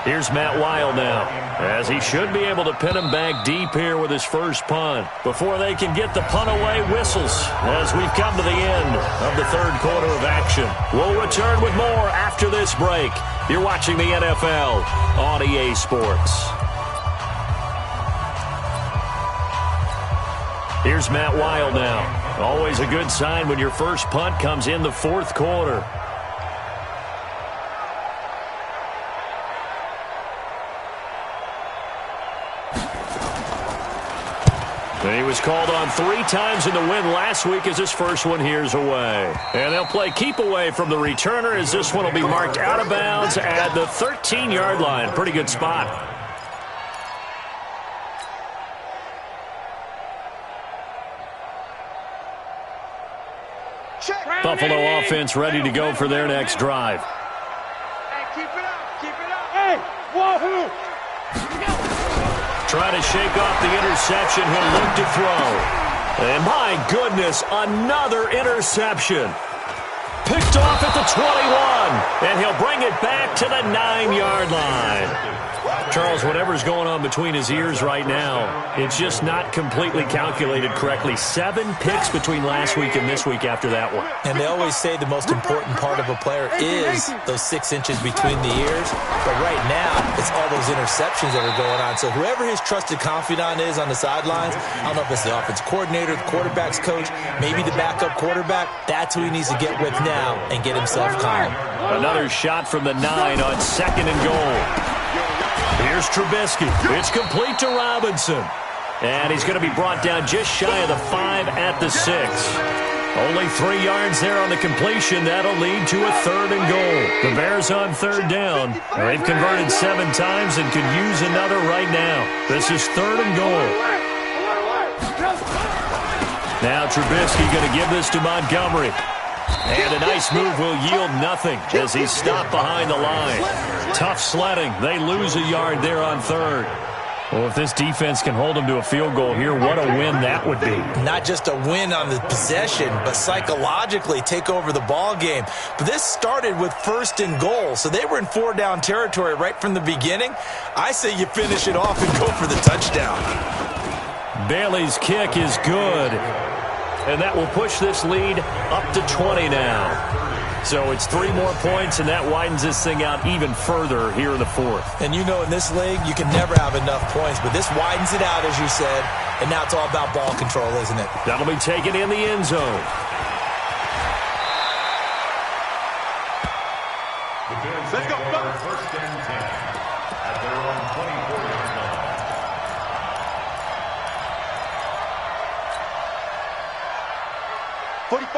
Here's Matt Weil now, as he should be able to pin him back deep here with his first punt before they can get the punt away whistles as we've come to the end of the 3rd quarter of action. We'll return with more after this break. You're watching the NFL on EA Sports. Here's Matt Weil now. Always a good sign when your first punt comes in the 4th quarter. And he was called on 3 times in the win last week as his first one here's away. And they'll play keep away from the returner as this one will be marked out of bounds at the 13-yard line. Pretty good spot. Buffalo offense ready to go for their next drive. Hey, keep it up, keep it up. Hey, wahoo! Trying to shake off the interception. He'll look to throw. And my goodness, another interception. Picked off at the 21. And he'll bring it back to the 9-yard line. Charles, whatever's going on between his ears right now, it's just not completely calculated correctly. 7 picks between last week and this week after that one. And they always say the most important part of a player is those 6 inches between the ears. But right now, it's all those interceptions that are going on. So whoever his trusted confidant is on the sidelines, I don't know if it's the offense coordinator, the quarterback's coach, maybe the backup quarterback, that's who he needs to get with now and get himself calm. Another shot from the 9 on 2nd and goal. Here's Trubisky. It's complete to Robinson. And he's going to be brought down just shy of the 5 at the 6. Only 3 yards there on the completion. That'll lead to a 3rd and goal. The Bears on 3rd down. They've converted 7 times and could use another right now. This is 3rd and goal. Now Trubisky going to give this to Montgomery. And a nice move will yield nothing as he's stopped behind the line. Tough sledding. They lose a yard there on 3rd. Well, if this defense can hold them to a field goal here, what a win that would be. Not just a win on the possession, but psychologically take over the ball game. But this started with 1st and goal, so they were in 4-down territory right from the beginning. I say you finish it off and go for the touchdown. Bailey's kick is good. And that will push this lead up to 20 now. So it's 3 more points, and that widens this thing out even further here in the 4th. And you know in this league, you can never have enough points, but this widens it out, as you said, and now it's all about ball control, isn't it? That'll be taken in the end zone. Let's go. 1st and 10 at their own 24-yard line.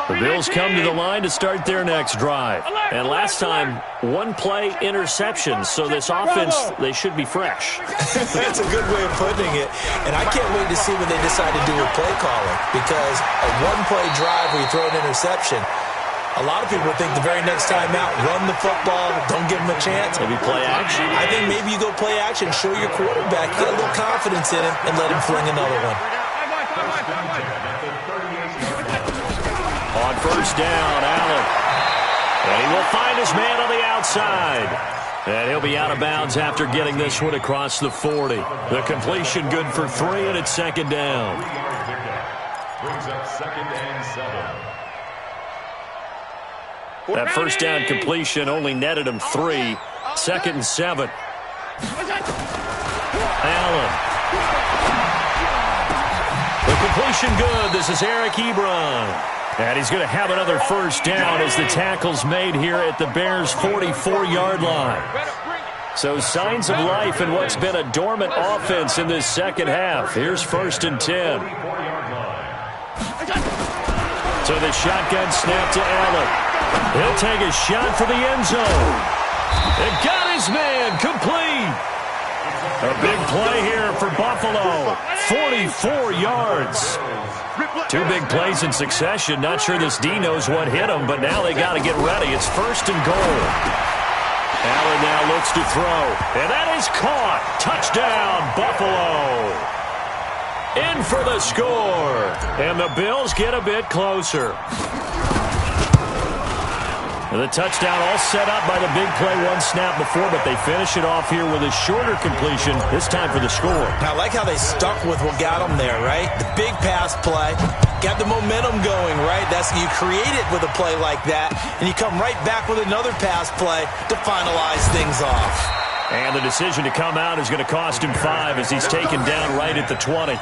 The Bills come to the line to start their next drive. And last time, 1-play interception, so this offense, they should be fresh. That's a good way of putting it. And I can't wait to see what they decide to do with play calling, because a 1-play drive where you throw an interception, a lot of people think the very next time out, run the football, don't give them a chance. Maybe play action. I think maybe you go play action, show your quarterback, get a little confidence in him, and let him fling another one. On first down, Allen. And he will find his man on the outside. And he'll be out of bounds after getting this one across the 40. The completion good for 3, and it's second down. Brings up 2nd and 7. That first down completion only netted him 3. 2nd and 7. Allen. The completion good. This is Eric Ebron. And he's going to have another first down as the tackle's made here at the Bears' 44-yard line. So signs of life in what's been a dormant offense in this second half. Here's 1st and 10. So the shotgun snap to Allen. He'll take a shot for the end zone. It got his man complete. A big play here for Buffalo. 44 yards. 2 big plays in succession. Not sure this D knows what hit him, but now they got to get ready. It's 1st and goal. Allen now looks to throw. And that is caught. Touchdown, Buffalo. In for the score. And the Bills get a bit closer. And the touchdown all set up by the big play 1 snap before, but they finish it off here with a shorter completion, this time for the score. I like how they stuck with what got them there, right? The big pass play, got the momentum going, right? That's you create it with a play like that, and you come right back with another pass play to finalize things off. And the decision to come out is going to cost him 5 as he's taken down right at the 20.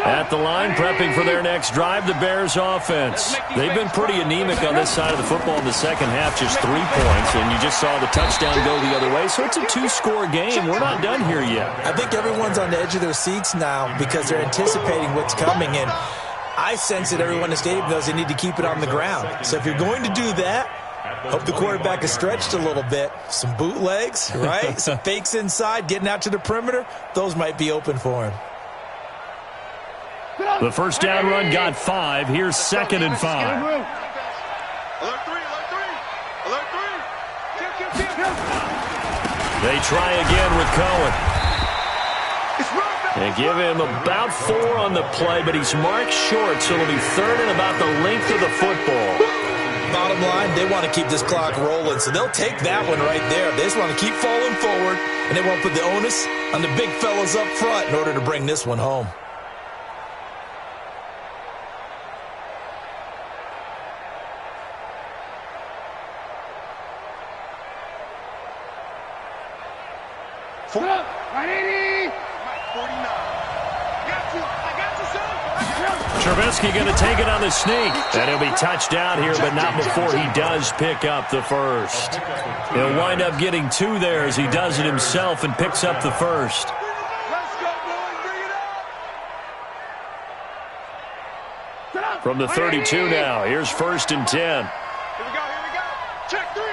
At the line, prepping for their next drive, the Bears offense. They've been pretty anemic on this side of the football in the second half, just 3 points, and you just saw the touchdown go the other way. So it's a 2-score game. We're not done here yet. I think everyone's on the edge of their seats now because they're anticipating what's coming, and I sense that everyone in the stadium knows they need to keep it on the ground. So if you're going to do that, hope the quarterback is stretched a little bit. Some bootlegs, right? Some fakes inside, getting out to the perimeter. Those might be open for him. The first down run got 5. Here's 2nd and 5. Alert 3. They try again with Cohen. They give him about 4 on the play, but he's marked short, so it'll be 3rd and about the length of the football. Bottom line, they want to keep this clock rolling, so they'll take that one right there. They just want to keep falling forward, and they won't put the onus on the big fellas up front in order to bring this one home. Trubisky going to take it on the sneak. And he'll be touched out here, but not before he does pick up the first. He'll wind up getting 2 there as he does it himself and picks up the first. From the 32 now, here's 1st and 10. Here we go. Check 3.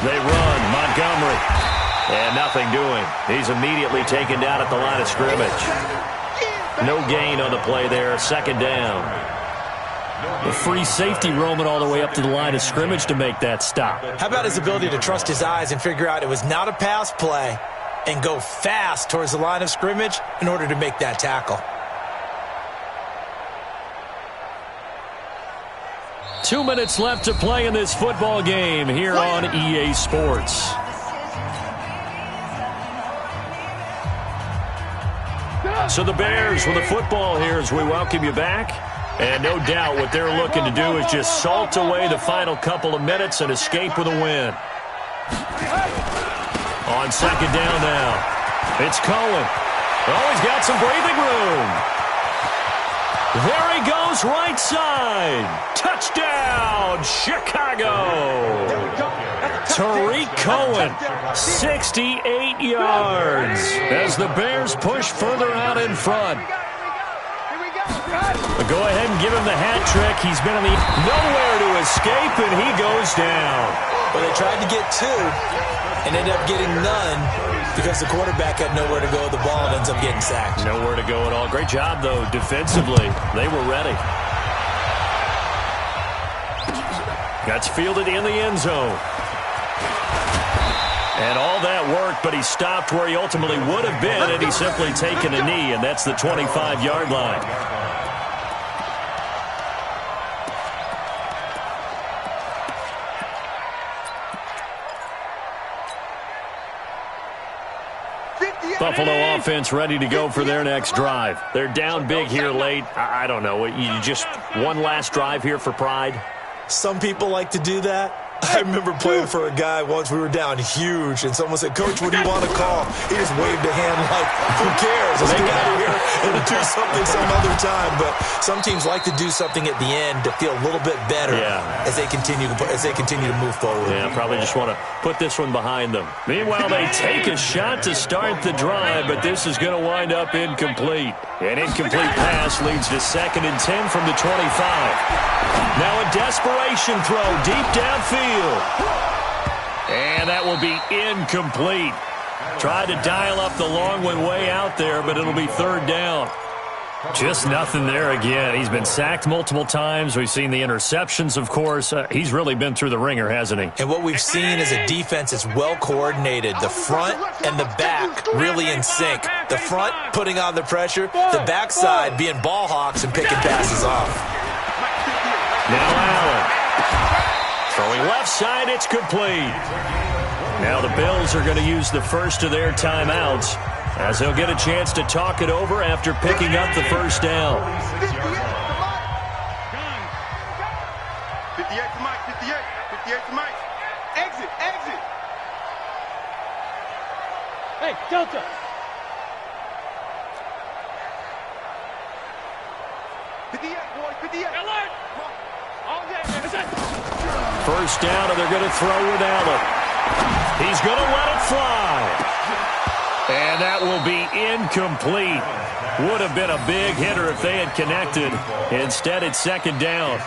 They run, Montgomery. And nothing doing. He's immediately taken down at the line of scrimmage. No gain on the play there. 2nd down. The free safety roaming all the way up to the line of scrimmage to make that stop. How about his ability to trust his eyes and figure out it was not a pass play and go fast towards the line of scrimmage in order to make that tackle. 2 minutes left to play in this football game here on EA Sports. So the Bears with the football here as we welcome you back. And no doubt what they're looking to do is just salt away the final couple of minutes and escape with a win. On 2nd down now, it's Cohen. Oh, he's got some breathing room. There he goes, right side. Touchdown, Chicago. Tariq Cohen, 68 yards as the Bears push further out in front. But go ahead and give him the hat trick. He's been nowhere to escape, and he goes down. Well, they tried to get 2 and ended up getting none because the quarterback had nowhere to go with the ball and ends up getting sacked. Nowhere to go at all. Great job, though, defensively. They were ready. That's fielded in the end zone. And all that worked, but he stopped where he ultimately would have been had he simply taken a knee, and that's the 25-yard line. Buffalo offense ready to go for their next drive. They're down big here late. I don't know. You just one last drive here for pride? Some people like to do that. I remember playing for a guy once. We were down huge, and someone said, "Coach, what do you want to call?" He just waved a hand like, "Who cares? Let's get out of here and do something some other time." But some teams like to do something at the end to feel a little bit better as they continue to move forward. Yeah, probably just want to put this one behind them. Meanwhile, they take a shot to start the drive, but this is going to wind up incomplete. An incomplete pass leads to 2nd and 10 from the 25. Now a desperation throw deep downfield. And that will be incomplete. Tried to dial up the long one way out there, but it'll be 3rd down. Just nothing there again. He's been sacked multiple times. We've seen the interceptions, of course. He's really been through the ringer, hasn't he? And what we've seen is a defense that's well coordinated. The front and the back really in sync. The front putting on the pressure. The backside being ball hawks and picking passes off. Now Allen. Throwing left side, it's complete. Now the Bills are going to use the first of their timeouts as they'll get a chance to talk it over after picking up the first down. 58 to Mike, 58 to Mike. Exit. Hey, Delta. Alert! All day. First down, and they're going to throw with Allen. He's going to let it fly. And that will be incomplete. Would have been a big hitter if they had connected. Instead, it's 2nd down.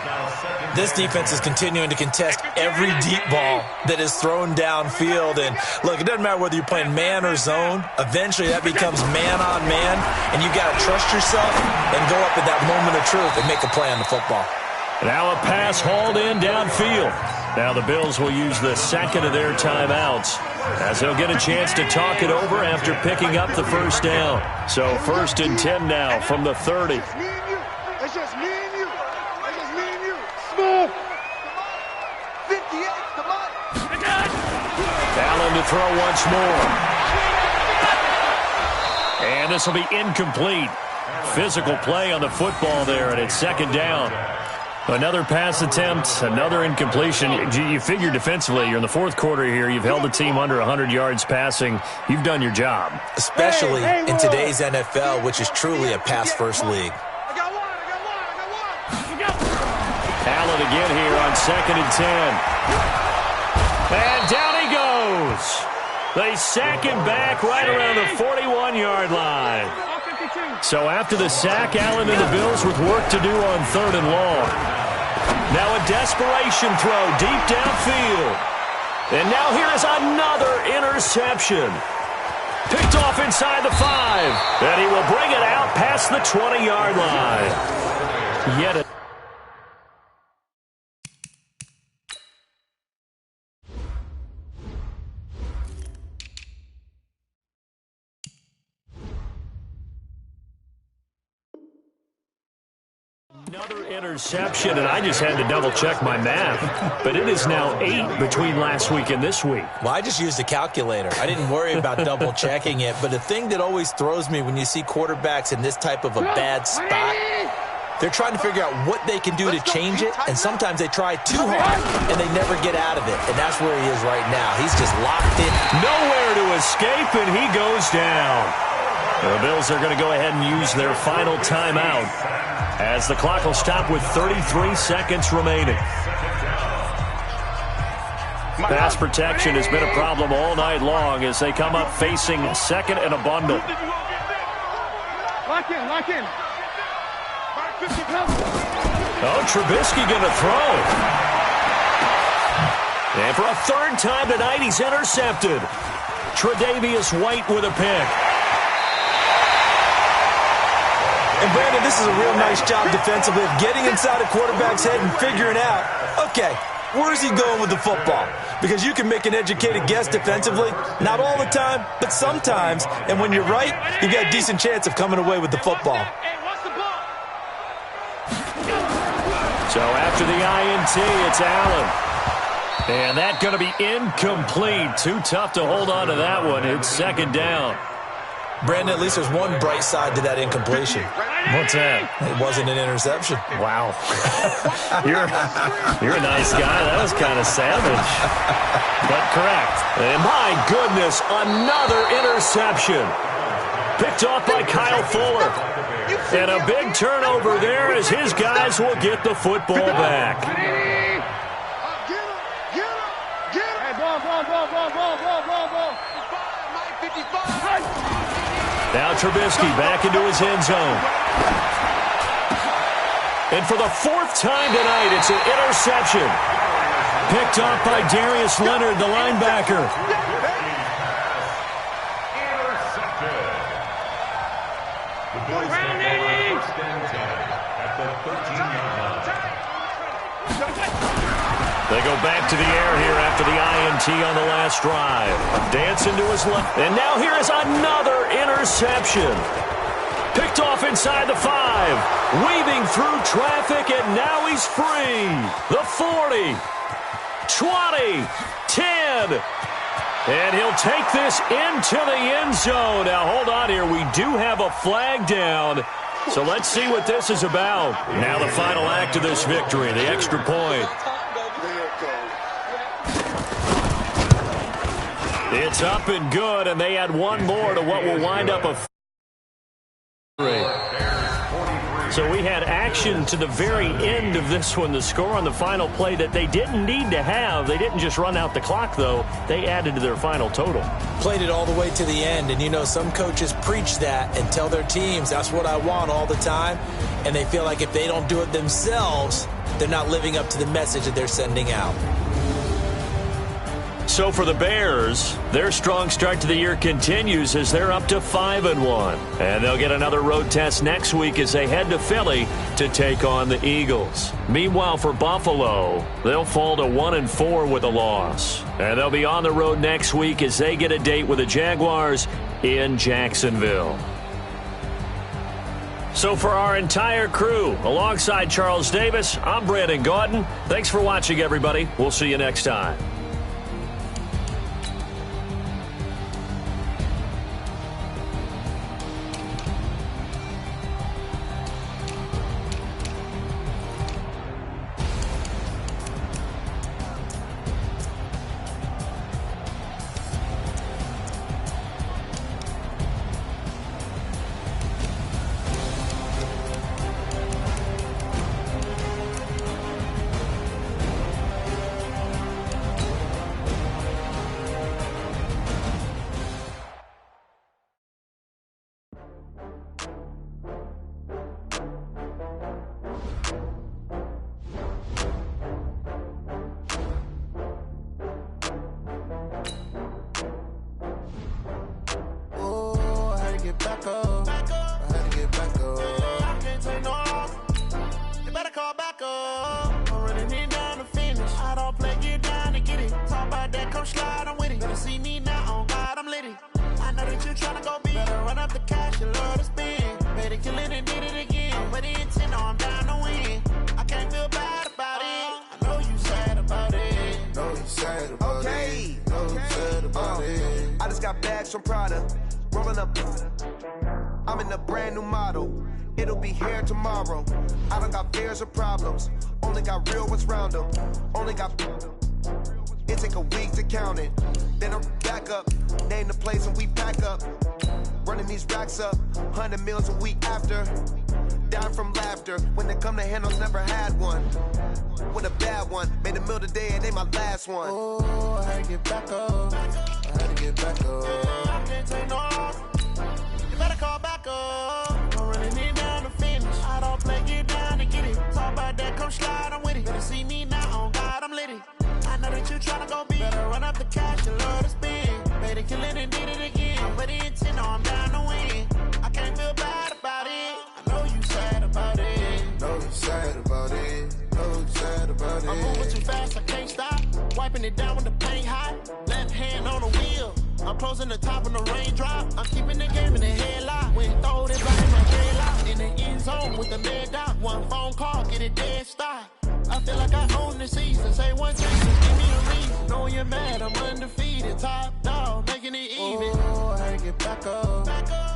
This defense is continuing to contest every deep ball that is thrown downfield. And, look, it doesn't matter whether you're playing man or zone. Eventually, that becomes man-on-man, and you've got to trust yourself and go up at that moment of truth and make a play on the football. Now a pass hauled in downfield. Now the Bills will use the 2nd of their timeouts as they'll get a chance to talk it over after picking up the first down. So 1st and 10 now from the 30. It's just me and you. Smooth. 58 to Mike. Allen to throw once more. And this will be incomplete. Physical play on the football there, and it's 2nd down. Another pass attempt, another incompletion. You figure defensively, you're in the 4th quarter here. You've held the team under 100 yards passing. You've done your job. Especially in today's NFL, which is truly a pass-first league. I got one. Allen again here on 2nd and 10. And down he goes. They sack him back right around the 41-yard line. So after the sack, Allen and the Bills with work to do on 3rd and long. Now a desperation throw deep downfield. And now here is another interception. Picked off inside the 5. And he will bring it out past the 20-yard line. Yet it. Another interception, and I just had to double-check my math. But it is now 8 between last week and this week. Well, I just used a calculator. I didn't worry about double-checking it. But the thing that always throws me when you see quarterbacks in this type of a bad spot, they're trying to figure out what they can do to change it, and sometimes they try too hard, and they never get out of it. And that's where he is right now. He's just locked in. Nowhere to escape, and he goes down. The Bills are going to go ahead and use their final timeout as the clock will stop with 33 seconds remaining. Pass protection has been a problem all night long as they come up facing 2nd and a bundle. Lock in. Oh, Trubisky going to throw. And for a 3rd time tonight, he's intercepted. Tre'Davious White with a pick. And, Brandon, this is a real nice job defensively of getting inside a quarterback's head and figuring out, okay, Where's he going with the football? Because you can make an educated guess defensively, not all the time, but sometimes. And when you're right, you've got a decent chance of coming away with the football. So after the INT, it's Allen. And that's going to be incomplete. Too tough to hold on to that one. It's second down. Brandon, at least there's one bright side to that incompletion. What's that? It wasn't an interception. Wow. You're a nice guy. That was kind of savage. But correct. And my goodness, another interception. Picked off by Kyle Fuller. And a big turnover there as his guys will get the football back. Now Trubisky back into his end zone. And for the fourth time tonight, it's an interception. Picked off by Darius Leonard, the linebacker. They go back to the air here after the INT on the last drive. Dancing to his left. And now here is another interception. Picked off inside the 5. Weaving through traffic, and now he's free. The 40. 20. 10. And he'll take this into the end zone. Now, hold on here. We do have a flag down. So let's see what this is about. Now the final act of this victory, the extra point. It's up and good, and they add one more to what will wind up a So we had action to the very end of this one. The score on the final play that they didn't need to have. They didn't just run out the clock, though. They added to their final total. Played it all the way to the end, and you know some coaches preach that and tell their teams that's what I want all the time, and they feel like if they don't do it themselves, they're not living up to the message that they're sending out. So for the Bears, their strong start to the year continues as they're up to 5-1. And they'll get another road test next week as they head to Philly to take on the Eagles. Meanwhile, for Buffalo, they'll fall to 1-4 with a loss. And they'll be on the road next week as they get a date with the Jaguars in Jacksonville. So for our entire crew, alongside Charles Davis, I'm Brandon Gaudin. Thanks for watching, everybody. We'll see you next time. I'm in a brand new model. It'll be here tomorrow. I don't got fears or problems. Only got real ones round them. Only got... It take a week to count it. Then I'm back up. Name the place and we pack up. Running these racks up. 100 meals a week after. Down from laughter. When they come to handles, never had one. With a bad one. Made a meal today and they my last one. Oh, I had to get back up. I had to get back up. I can't take no off. You better call back up. I'm running it down to finish. I don't play, get down to get it. Talk about that, come slide, I'm with it. Better see me now, on God, I'm litty. I know that you tryna go big. Better run up the cash, you love to spend. Made it, kill it, and did it again. I'm ready intent, no, I'm down to win. I can't feel bad about it. I know you sad about it. Know you sad about it. Know you sad about it. I'm moving too fast, I can't Breaking it down with the paint hot. Left hand on the wheel. I'm closing the top of the raindrop. I'm keeping the game in the headlock. When throw it back in my headlock. In the end zone with the mad dot. One phone call, get it dead stop. I feel like I own the season. Say one thing, just give me a reason. Knowing you're mad, I'm undefeated. Top dog, making it even. Oh, I get back up. Back up.